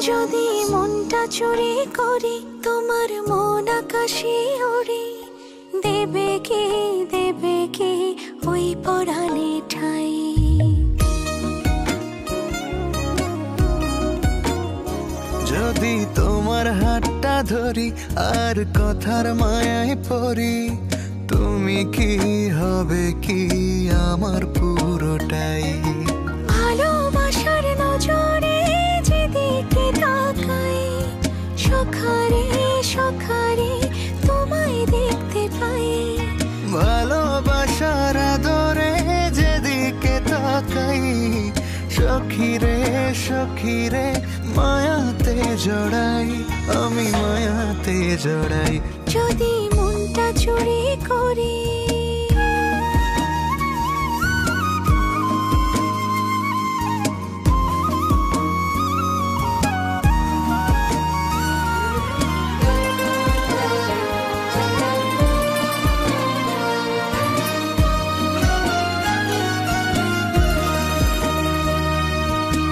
যদি মনটা চুরি করি তোমার মন আকাশে ওড়ে, দেবে কি ওই পরাণে ঠাই। যদি তোমার হাতটা ধরি আর কথার মায়ায় পড়ি, তুমি কি হবে কি আমার পুরোটাই। ভালোবাসার নজরে যেদিকে তাকাই, সখারে সখারে তোমায় দেখতে পাই। ভালোবাসার আদরে যেদিকে তাকাই, সখিরে সখিরে মায়াতে জড়াই, আমি মায়াতে জড়াই। যদি মনটা চুরি করি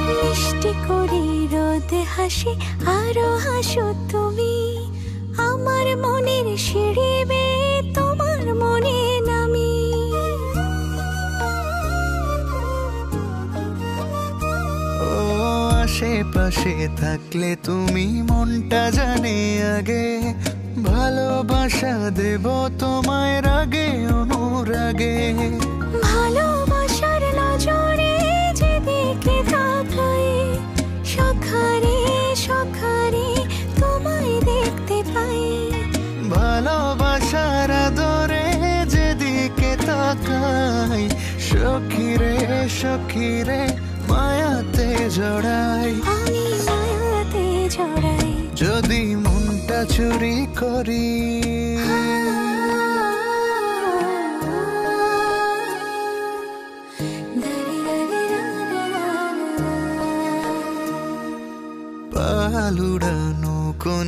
মিষ্টি করে রোদে হাসি আরো হাসো তুমি, আমার মনের সিঁড়ি বেয়ে তোমার মনে নামি। ও আশেপাশে থাকলে তুমি মনটা জানে আগে, ভালোবাসা দেব তোমায় রাগে অনুরাগে। ভালোবাসার নজরে যেদিকে তাকাই, সখারে সখারে তোমায় দেখতে পাই। ভালোবাসার আদরে যেদিকে তাকাই, সখিরে সখিরে মায়াতে জড়াই, আমি মায়াতে জড়াই। যদি মনটা চুরি করি। পালুড়ানো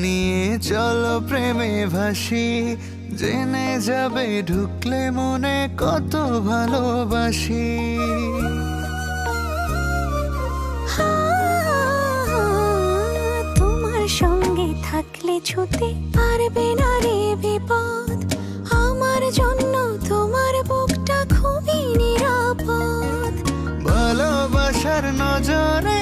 নিয়ে চলো প্রেমে ভাসি, জেনে যাবে ঢুকলে মনে কত ভালোবাসি। তোমার সঙ্গে থাকলে ছুতে পারবে না রে বিপদ, আমার জন্য তোমার বুকটা খুবই নিরাপদ। ভালোবাসার নজরে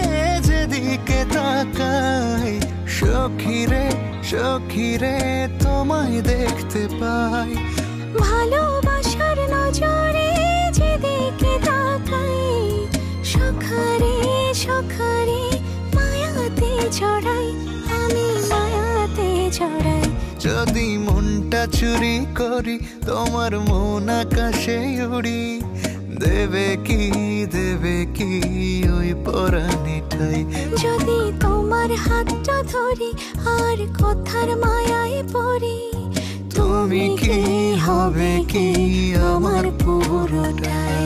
যেদিকে তাকাই, সখিরে সখিরে তোমায় দেখতে পাই। ভালোবাসার নজরে যেদিকে তাকাই, সখারে সখারে মায়াতে জড়াই, আমি মায়াতে জড়াই। যদি মনটা চুরি করি তোমার মন আকাশে উড়ি, দেবে কি ওই পরাণে ঠাই। যদি তোমার হাতটা ধরি আর কথার মায়ায় পড়ি, তুমি কি হবে কি আমার পুরোটাই।